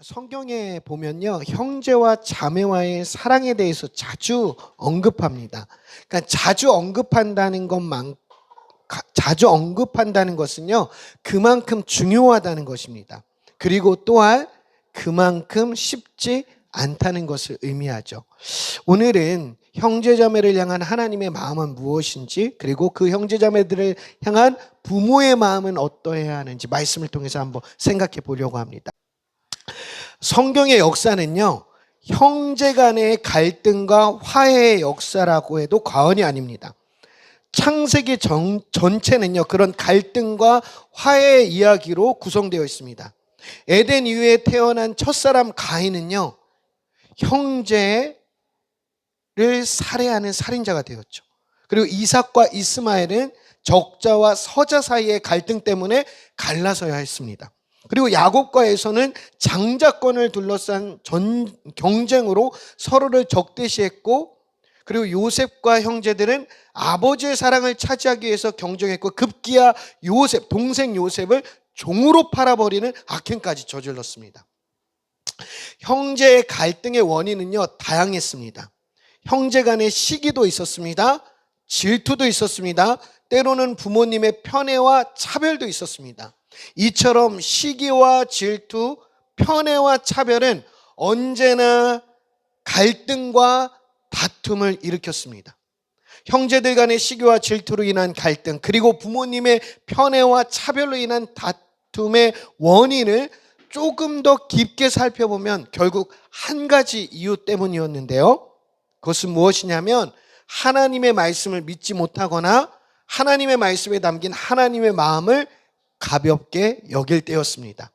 성경에 보면요, 형제와 자매와의 사랑에 대해서 자주 언급합니다. 그러니까 자주 언급한다는 것은요, 그만큼 중요하다는 것입니다. 그리고 또한 그만큼 쉽지 않다는 것을 의미하죠. 오늘은 형제자매를 향한 하나님의 마음은 무엇인지, 그리고 그 형제자매들을 향한 부모의 마음은 어떠해야 하는지 말씀을 통해서 한번 생각해 보려고 합니다. 성경의 역사는요, 형제 간의 갈등과 화해의 역사라고 해도 과언이 아닙니다. 창세기 전체는요, 그런 갈등과 화해의 이야기로 구성되어 있습니다. 에덴 이후에 태어난 첫사람 가인은요, 형제를 살해하는 살인자가 되었죠. 그리고 이삭과 이스마엘은 적자와 서자 사이의 갈등 때문에 갈라서야 했습니다. 그리고 야곱과 에서는 장자권을 둘러싼 경쟁으로 서로를 적대시했고, 그리고 요셉과 형제들은 아버지의 사랑을 차지하기 위해서 경쟁했고, 급기야 동생 요셉을 종으로 팔아버리는 악행까지 저질렀습니다. 형제의 갈등의 원인은요, 다양했습니다. 형제 간의 시기도 있었습니다. 질투도 있었습니다. 때로는 부모님의 편애와 차별도 있었습니다. 이처럼 시기와 질투, 편애와 차별은 언제나 갈등과 다툼을 일으켰습니다. 형제들 간의 시기와 질투로 인한 갈등, 그리고 부모님의 편애와 차별로 인한 다툼의 원인을 조금 더 깊게 살펴보면 결국 한 가지 이유 때문이었는데요. 그것은 무엇이냐면 하나님의 말씀을 믿지 못하거나 하나님의 말씀에 담긴 하나님의 마음을 가볍게 여길 때였습니다.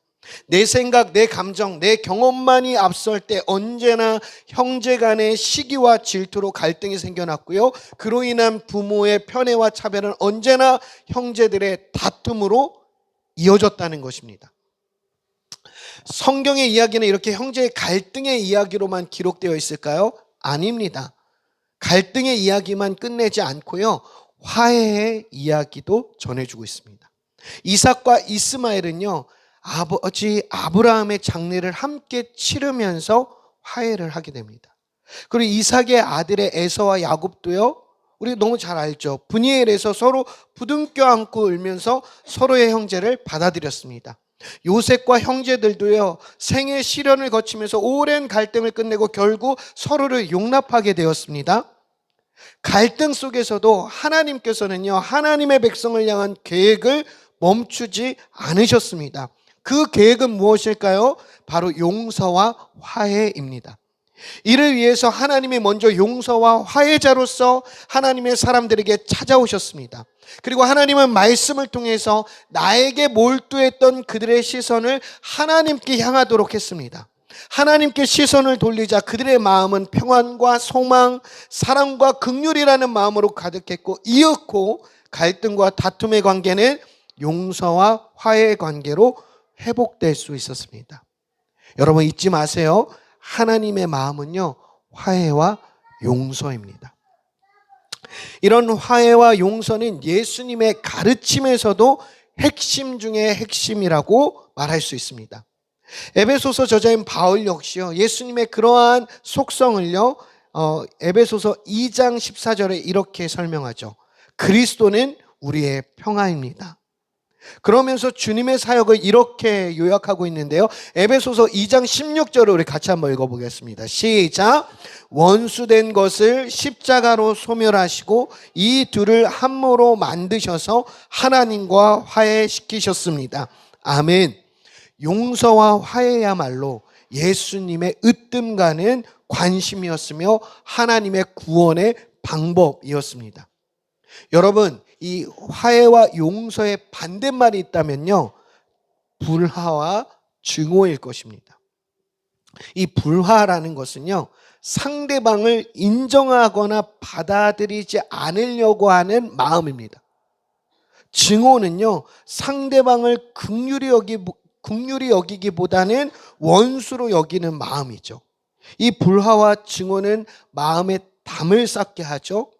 내 생각, 내 감정, 내 경험만이 앞설 때 언제나 형제 간의 시기와 질투로 갈등이 생겨났고요, 그로 인한 부모의 편애와 차별은 언제나 형제들의 다툼으로 이어졌다는 것입니다. 성경의 이야기는 이렇게 형제의 갈등의 이야기로만 기록되어 있을까요? 아닙니다. 갈등의 이야기만 끝내지 않고요, 화해의 이야기도 전해주고 있습니다. 이삭과 이스마엘은요, 아버지 아브라함의 장례를 함께 치르면서 화해를 하게 됩니다. 그리고 이삭의 아들의 에서와 야곱도요, 우리 너무 잘 알죠. 브니엘에서 서로 부둥켜 안고 울면서 서로의 형제를 받아들였습니다. 요셉과 형제들도요, 생의 시련을 거치면서 오랜 갈등을 끝내고 결국 서로를 용납하게 되었습니다. 갈등 속에서도 하나님께서는요, 하나님의 백성을 향한 계획을 멈추지 않으셨습니다. 그 계획은 무엇일까요? 바로 용서와 화해입니다. 이를 위해서 하나님이 먼저 용서와 화해자로서 하나님의 사람들에게 찾아오셨습니다. 그리고 하나님은 말씀을 통해서 나에게 몰두했던 그들의 시선을 하나님께 향하도록 했습니다. 하나님께 시선을 돌리자 그들의 마음은 평안과 소망, 사랑과 긍휼이라는 마음으로 가득했고, 이윽고 갈등과 다툼의 관계는 용서와 화해의 관계로 회복될 수 있었습니다. 여러분 잊지 마세요. 하나님의 마음은요, 화해와 용서입니다. 이런 화해와 용서는 예수님의 가르침에서도 핵심 중에 핵심이라고 말할 수 있습니다. 에베소서 저자인 바울 역시요, 예수님의 그러한 속성을요, 에베소서 2장 14절에 이렇게 설명하죠. 그리스도는 우리의 평화입니다. 그러면서 주님의 사역을 이렇게 요약하고 있는데요, 에베소서 2장 16절을 우리 같이 한번 읽어보겠습니다. 시작. 원수된 것을 십자가로 소멸하시고 이 둘을 한모로 만드셔서 하나님과 화해시키셨습니다. 아멘. 용서와 화해야말로 예수님의 으뜸가는 관심이었으며 하나님의 구원의 방법이었습니다. 여러분, 이 화해와 용서의 반대말이 있다면요, 불화와 증오일 것입니다. 이 불화라는 것은요, 상대방을 인정하거나 받아들이지 않으려고 하는 마음입니다. 증오는요, 상대방을 긍휼히 여기기보다는 원수로 여기는 마음이죠. 이 불화와 증오는 마음에 담을 쌓게 하죠.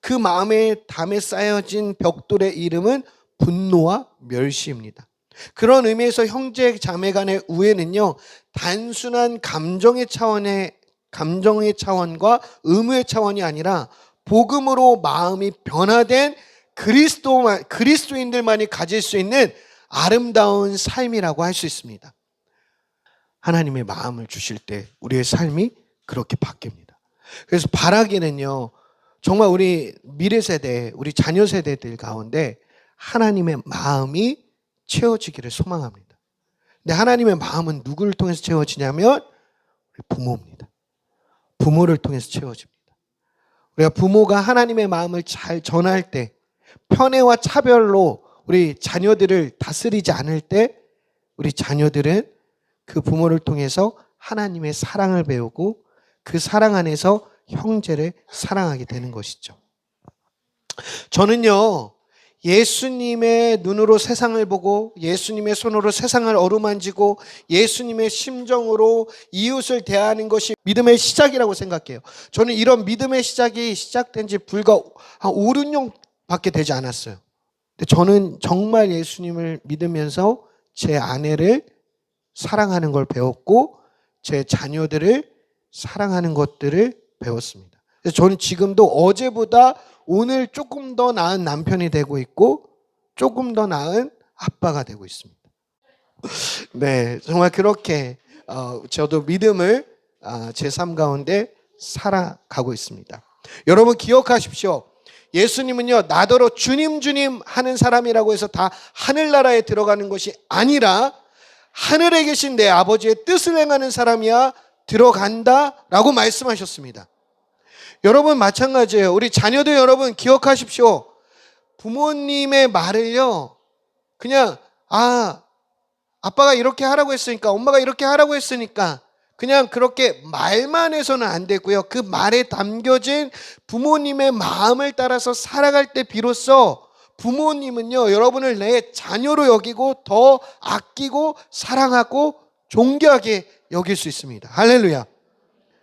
그 마음에 담에 쌓여진 벽돌의 이름은 분노와 멸시입니다. 그런 의미에서 형제 자매 간의 우애는요, 단순한 감정의 차원과 의무의 차원이 아니라 복음으로 마음이 변화된 그리스도인들만이 가질 수 있는 아름다운 삶이라고 할 수 있습니다. 하나님의 마음을 주실 때 우리의 삶이 그렇게 바뀝니다. 그래서 바라기는요, 정말 우리 미래 세대, 우리 자녀 세대들 가운데 하나님의 마음이 채워지기를 소망합니다. 근데 하나님의 마음은 누구를 통해서 채워지냐면 우리 부모입니다. 부모를 통해서 채워집니다. 우리가 부모가 하나님의 마음을 잘 전할 때, 편애와 차별로 우리 자녀들을 다스리지 않을 때 우리 자녀들은 그 부모를 통해서 하나님의 사랑을 배우고 그 사랑 안에서 형제를 사랑하게 되는 것이죠. 저는요, 예수님의 눈으로 세상을 보고 예수님의 손으로 세상을 어루만지고 예수님의 심정으로 이웃을 대하는 것이 믿음의 시작이라고 생각해요. 저는 이런 믿음의 시작이 시작된 지 불과 한 5, 6년밖에 되지 않았어요. 근데 저는 정말 예수님을 믿으면서 제 아내를 사랑하는 걸 배웠고 제 자녀들을 사랑하는 것들을 배웠습니다. 그래서 저는 지금도 어제보다 오늘 조금 더 나은 남편이 되고 있고 조금 더 나은 아빠가 되고 있습니다. 네, 정말 그렇게 저도 믿음을 제 삶 가운데 살아가고 있습니다. 여러분 기억하십시오. 예수님은요, 나더러 주님 주님 하는 사람이라고 해서 다 하늘나라에 들어가는 것이 아니라 하늘에 계신 내 아버지의 뜻을 행하는 사람이야 들어간다라고 말씀하셨습니다. 여러분 마찬가지예요. 우리 자녀들 여러분 기억하십시오. 부모님의 말을요, 그냥 아빠가 이렇게 하라고 했으니까, 엄마가 이렇게 하라고 했으니까 그냥 그렇게 말만 해서는 안 되고요. 그 말에 담겨진 부모님의 마음을 따라서 살아갈 때 비로소 부모님은요, 여러분을 내 자녀로 여기고 더 아끼고 사랑하고 존귀하게 여길 수 있습니다. 할렐루야.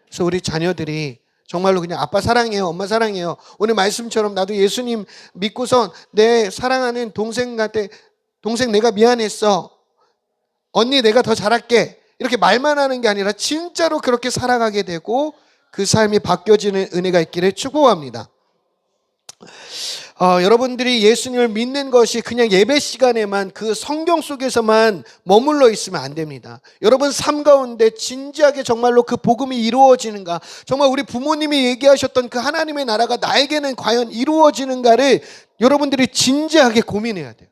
그래서 우리 자녀들이 정말로 그냥 아빠 사랑해요, 엄마 사랑해요. 오늘 말씀처럼 나도 예수님 믿고선 내 사랑하는 동생한테 동생 내가 미안했어, 언니 내가 더 잘할게, 이렇게 말만 하는 게 아니라 진짜로 그렇게 살아가게 되고 그 삶이 바뀌어지는 은혜가 있기를 축복합니다. 여러분들이 예수님을 믿는 것이 그냥 예배 시간에만 그 성경 속에서만 머물러 있으면 안 됩니다. 여러분 삶 가운데 진지하게 정말로 그 복음이 이루어지는가, 정말 우리 부모님이 얘기하셨던 그 하나님의 나라가 나에게는 과연 이루어지는가를 여러분들이 진지하게 고민해야 돼요.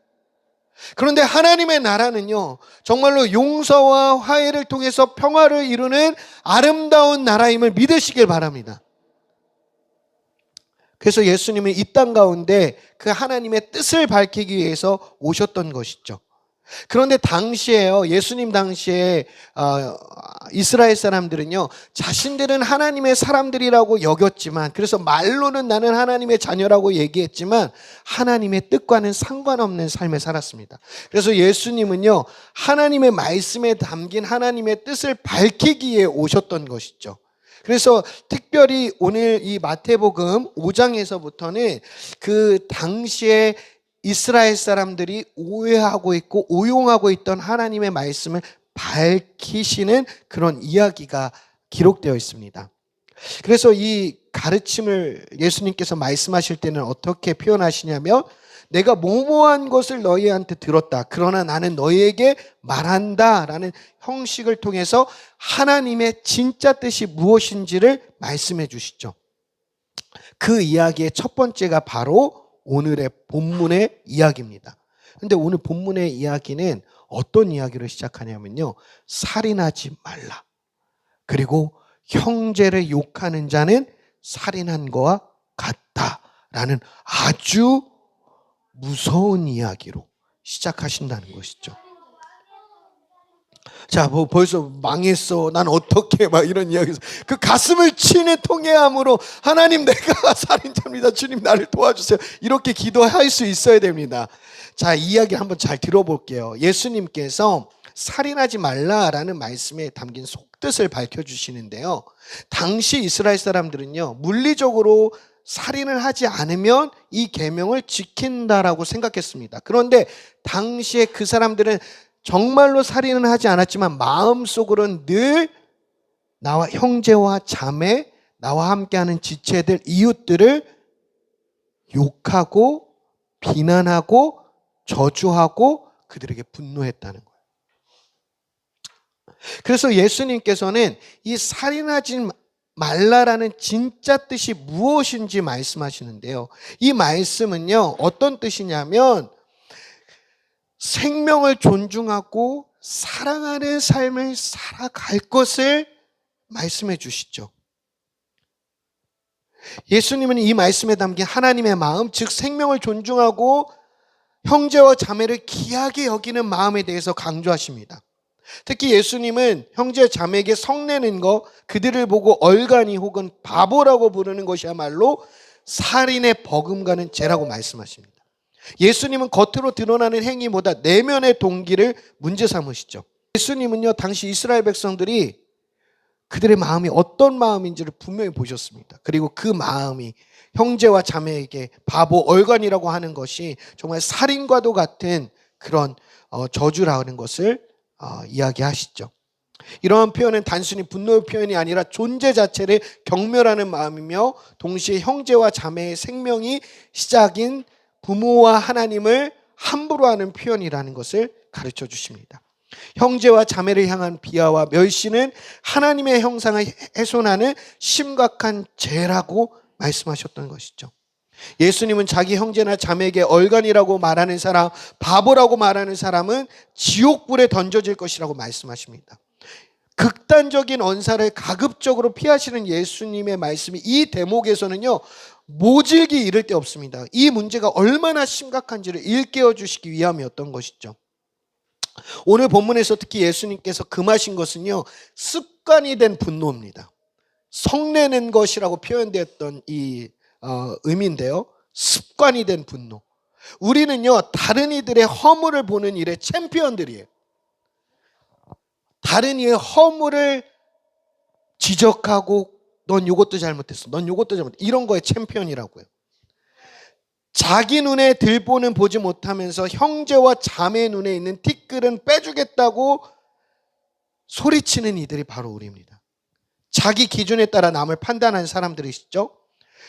그런데 하나님의 나라는요, 정말로 용서와 화해를 통해서 평화를 이루는 아름다운 나라임을 믿으시길 바랍니다. 그래서 예수님은 이 땅 가운데 그 하나님의 뜻을 밝히기 위해서 오셨던 것이죠. 그런데 당시에요, 예수님 당시에 이스라엘 사람들은요, 자신들은 하나님의 사람들이라고 여겼지만, 그래서 말로는 나는 하나님의 자녀라고 얘기했지만 하나님의 뜻과는 상관없는 삶을 살았습니다. 그래서 예수님은요, 하나님의 말씀에 담긴 하나님의 뜻을 밝히기 위해 오셨던 것이죠. 그래서 특별히 오늘 이 마태복음 5장에서부터는 그 당시에 이스라엘 사람들이 오해하고 있고 오용하고 있던 하나님의 말씀을 밝히시는 그런 이야기가 기록되어 있습니다. 그래서 이 가르침을 예수님께서 말씀하실 때는 어떻게 표현하시냐면, 내가 모모한 것을 너희한테 들었다, 그러나 나는 너희에게 말한다 라는 형식을 통해서 하나님의 진짜 뜻이 무엇인지를 말씀해 주시죠. 그 이야기의 첫 번째가 바로 오늘의 본문의 이야기입니다. 그런데 오늘 본문의 이야기는 어떤 이야기로 시작하냐면요, 살인하지 말라, 그리고 형제를 욕하는 자는 살인한 거와 같다라는 아주 무서운 이야기로 시작하신다는 것이죠. 자, 벌써 망했어, 난 어떻게, 막 이런 이야기에서 그 가슴을 치는 통회함으로 하나님 내가 살인자입니다, 주님 나를 도와주세요, 이렇게 기도할 수 있어야 됩니다. 자, 이야기 한번 잘 들어볼게요. 예수님께서 살인하지 말라라는 말씀에 담긴 속뜻을 밝혀주시는데요, 당시 이스라엘 사람들은요, 물리적으로 살인을 하지 않으면 이 계명을 지킨다라고 생각했습니다. 그런데 당시에 그 사람들은 정말로 살인은 하지 않았지만 마음속으로는 늘 나와 형제와 자매, 나와 함께하는 지체들, 이웃들을 욕하고 비난하고 저주하고 그들에게 분노했다는 거예요. 그래서 예수님께서는 이 살인하지 말라라는 진짜 뜻이 무엇인지 말씀하시는데요. 이 말씀은요, 어떤 뜻이냐면 생명을 존중하고 사랑하는 삶을 살아갈 것을 말씀해 주시죠. 예수님은 이 말씀에 담긴 하나님의 마음, 즉 생명을 존중하고 형제와 자매를 귀하게 여기는 마음에 대해서 강조하십니다. 특히 예수님은 형제 자매에게 성내는 것, 그들을 보고 얼간이 혹은 바보라고 부르는 것이야말로 살인의 버금가는 죄라고 말씀하십니다. 예수님은 겉으로 드러나는 행위보다 내면의 동기를 문제 삼으시죠. 예수님은요, 당시 이스라엘 백성들이 그들의 마음이 어떤 마음인지를 분명히 보셨습니다. 그리고 그 마음이 형제와 자매에게 바보, 얼간이라고 하는 것이 정말 살인과도 같은 그런 저주라는 것을 이야기하시죠. 이러한 표현은 단순히 분노의 표현이 아니라 존재 자체를 경멸하는 마음이며 동시에 형제와 자매의 생명이 시작인 부모와 하나님을 함부로 하는 표현이라는 것을 가르쳐 주십니다. 형제와 자매를 향한 비하와 멸시는 하나님의 형상을 훼손하는 심각한 죄라고 말씀하셨던 것이죠. 예수님은 자기 형제나 자매에게 얼간이라고 말하는 사람, 바보라고 말하는 사람은 지옥불에 던져질 것이라고 말씀하십니다. 극단적인 언사를 가급적으로 피하시는 예수님의 말씀이 이 대목에서는요, 모질기 이를 데 없습니다. 이 문제가 얼마나 심각한지를 일깨워 주시기 위함이었던 것이죠. 오늘 본문에서 특히 예수님께서 금하신 것은요, 습관이 된 분노입니다. 성내는 것이라고 표현되었던 이 의미인데요, 습관이 된 분노. 우리는요, 다른 이들의 허물을 보는 일의 챔피언들이에요. 다른 이의 허물을 지적하고 넌 이것도 잘못했어, 넌 이것도 잘못했어, 이런 거에 챔피언이라고요. 자기 눈에 들보는 보지 못하면서 형제와 자매 눈에 있는 티끌은 빼주겠다고 소리치는 이들이 바로 우리입니다. 자기 기준에 따라 남을 판단하는 사람들이시죠.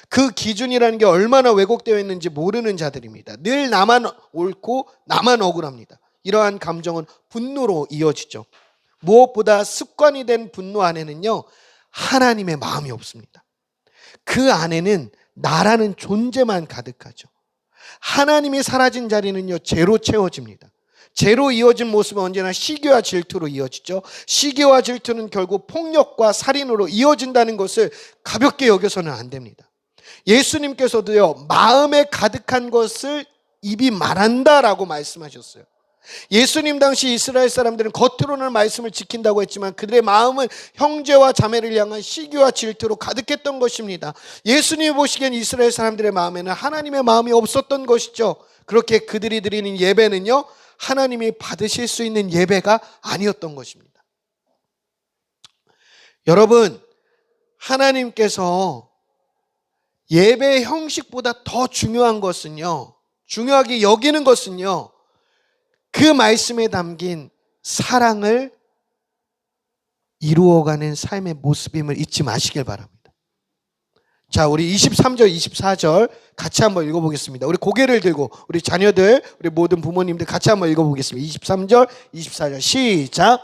그 기준이라는 게 얼마나 왜곡되어 있는지 모르는 자들입니다. 늘 나만 옳고 나만 억울합니다. 이러한 감정은 분노로 이어지죠. 무엇보다 습관이 된 분노 안에는요, 하나님의 마음이 없습니다. 그 안에는 나라는 존재만 가득하죠. 하나님이 사라진 자리는요, 죄로 채워집니다. 죄로 이어진 모습은 언제나 시기와 질투로 이어지죠. 시기와 질투는 결국 폭력과 살인으로 이어진다는 것을 가볍게 여겨서는 안 됩니다. 예수님께서도요, 마음에 가득한 것을 입이 말한다라고 말씀하셨어요. 예수님 당시 이스라엘 사람들은 겉으로는 말씀을 지킨다고 했지만 그들의 마음은 형제와 자매를 향한 시기와 질투로 가득했던 것입니다. 예수님이 보시기엔 이스라엘 사람들의 마음에는 하나님의 마음이 없었던 것이죠. 그렇게 그들이 드리는 예배는요, 하나님이 받으실 수 있는 예배가 아니었던 것입니다. 여러분, 하나님께서 예배의 형식보다 더 중요한 것은요, 중요하게 여기는 것은요, 그 말씀에 담긴 사랑을 이루어가는 삶의 모습임을 잊지 마시길 바랍니다. 자, 우리 23절, 24절 같이 한번 읽어보겠습니다. 우리 고개를 들고 우리 자녀들, 우리 모든 부모님들 같이 한번 읽어보겠습니다. 23절, 24절 시작.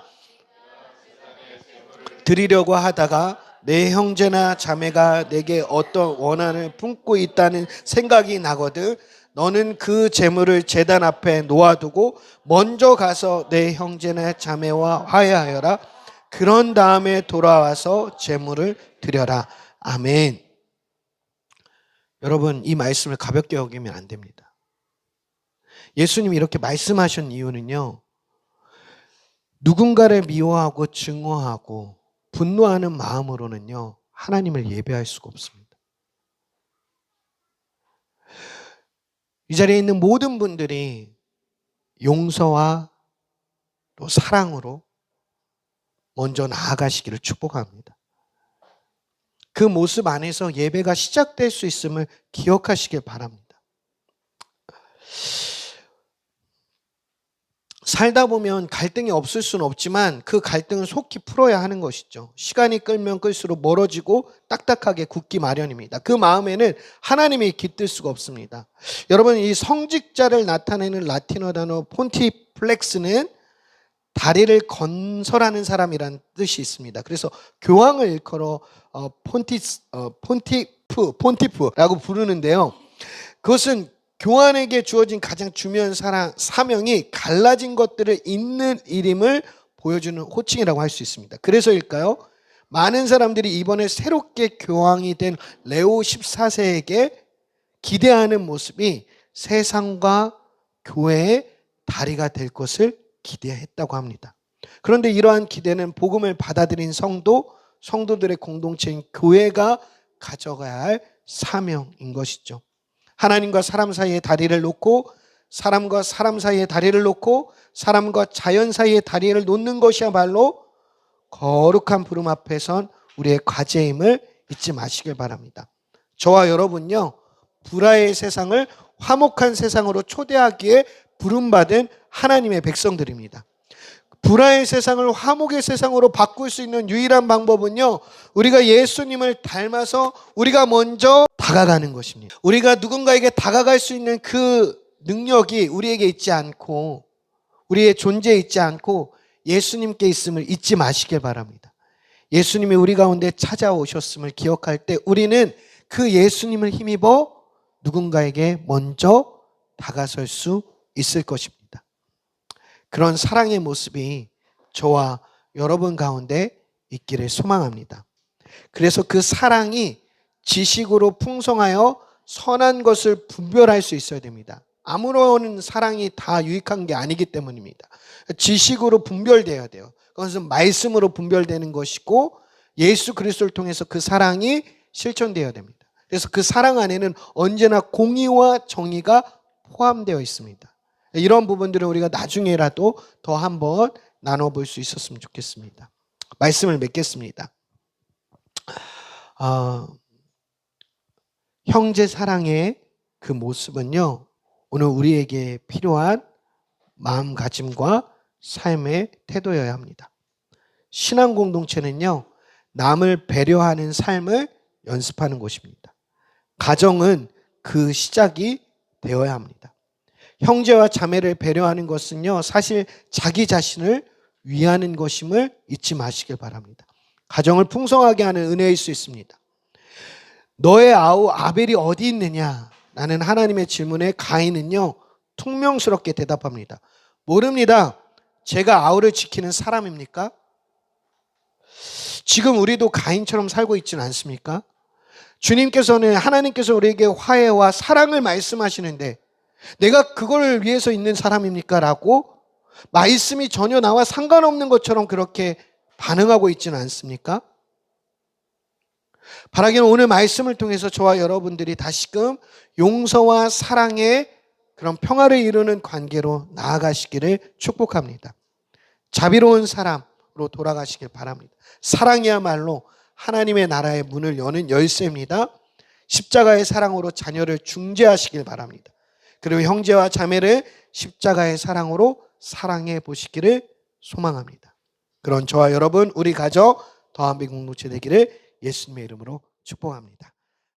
드리려고 하다가 내 형제나 자매가 내게 어떤 원한을 품고 있다는 생각이 나거든 너는 그 재물을 제단 앞에 놓아두고 먼저 가서 내 형제나 자매와 화해하여라. 그런 다음에 돌아와서 재물을 드려라. 아멘. 여러분, 이 말씀을 가볍게 여기면 안 됩니다. 예수님이 이렇게 말씀하신 이유는요, 누군가를 미워하고 증오하고 분노하는 마음으로는요, 하나님을 예배할 수가 없습니다. 이 자리에 있는 모든 분들이 용서와 또 사랑으로 먼저 나아가시기를 축복합니다. 그 모습 안에서 예배가 시작될 수 있음을 기억하시길 바랍니다. 살다 보면 갈등이 없을 수는 없지만 그 갈등은 속히 풀어야 하는 것이죠. 시간이 끌면 끌수록 멀어지고 딱딱하게 굳기 마련입니다. 그 마음에는 하나님이 깃들 수가 없습니다. 여러분, 이 성직자를 나타내는 라틴어 단어 폰티플렉스는 다리를 건설하는 사람이라는 뜻이 있습니다. 그래서 교황을 일컬어 폰티프라고 부르는데요. 그것은 교황에게 주어진 가장 중요한 사명이 갈라진 것들을 잇는 일임을 보여주는 호칭이라고 할 수 있습니다. 그래서일까요? 많은 사람들이 이번에 새롭게 교황이 된 레오 14세에게 기대하는 모습이 세상과 교회의 다리가 될 것을 기대했다고 합니다. 그런데 이러한 기대는 복음을 받아들인 성도들의 공동체인 교회가 가져가야 할 사명인 것이죠. 하나님과 사람 사이에 다리를 놓고 사람과 사람 사이에 다리를 놓고 사람과 자연 사이에 다리를 놓는 것이야말로 거룩한 부름 앞에 선 우리의 과제임을 잊지 마시길 바랍니다. 저와 여러분요, 불화의 세상을 화목한 세상으로 초대하기에 부름받은 하나님의 백성들입니다. 불화의 세상을 화목의 세상으로 바꿀 수 있는 유일한 방법은요, 우리가 예수님을 닮아서 우리가 먼저 다가가는 것입니다. 우리가 누군가에게 다가갈 수 있는 그 능력이 우리에게 있지 않고, 우리의 존재에 있지 않고 예수님께 있음을 잊지 마시길 바랍니다. 예수님이 우리 가운데 찾아오셨음을 기억할 때 우리는 그 예수님을 힘입어 누군가에게 먼저 다가설 수 있을 것입니다. 그런 사랑의 모습이 저와 여러분 가운데 있기를 소망합니다. 그래서 그 사랑이 지식으로 풍성하여 선한 것을 분별할 수 있어야 됩니다. 아무런 사랑이 다 유익한 게 아니기 때문입니다. 지식으로 분별돼야 돼요. 그것은 말씀으로 분별되는 것이고 예수 그리스도를 통해서 그 사랑이 실천되어야 됩니다. 그래서 그 사랑 안에는 언제나 공의와 정의가 포함되어 있습니다. 이런 부분들을 우리가 나중에라도 더 한번 나눠볼 수 있었으면 좋겠습니다. 말씀을 맺겠습니다. 형제 사랑의 그 모습은요, 오늘 우리에게 필요한 마음가짐과 삶의 태도여야 합니다. 신앙 공동체는요, 남을 배려하는 삶을 연습하는 곳입니다. 가정은 그 시작이 되어야 합니다. 형제와 자매를 배려하는 것은요, 사실 자기 자신을 위하는 것임을 잊지 마시길 바랍니다. 가정을 풍성하게 하는 은혜일 수 있습니다. 너의 아우 아벨이 어디 있느냐? 라는 하나님의 질문에 가인은요, 퉁명스럽게 대답합니다. 모릅니다. 제가 아우를 지키는 사람입니까? 지금 우리도 가인처럼 살고 있지는 않습니까? 하나님께서 우리에게 화해와 사랑을 말씀하시는데 내가 그걸 위해서 있는 사람입니까? 라고 말씀이 전혀 나와 상관없는 것처럼 그렇게 반응하고 있지는 않습니까? 바라기는 오늘 말씀을 통해서 저와 여러분들이 다시금 용서와 사랑의 그런 평화를 이루는 관계로 나아가시기를 축복합니다. 자비로운 사람으로 돌아가시길 바랍니다. 사랑이야말로 하나님의 나라의 문을 여는 열쇠입니다. 십자가의 사랑으로 자녀를 중재하시길 바랍니다. 그리고 형제와 자매를 십자가의 사랑으로 사랑해 보시기를 소망합니다. 그런 저와 여러분, 우리 가족 더한빛 공동체 되기를 예수님의 이름으로 축복합니다.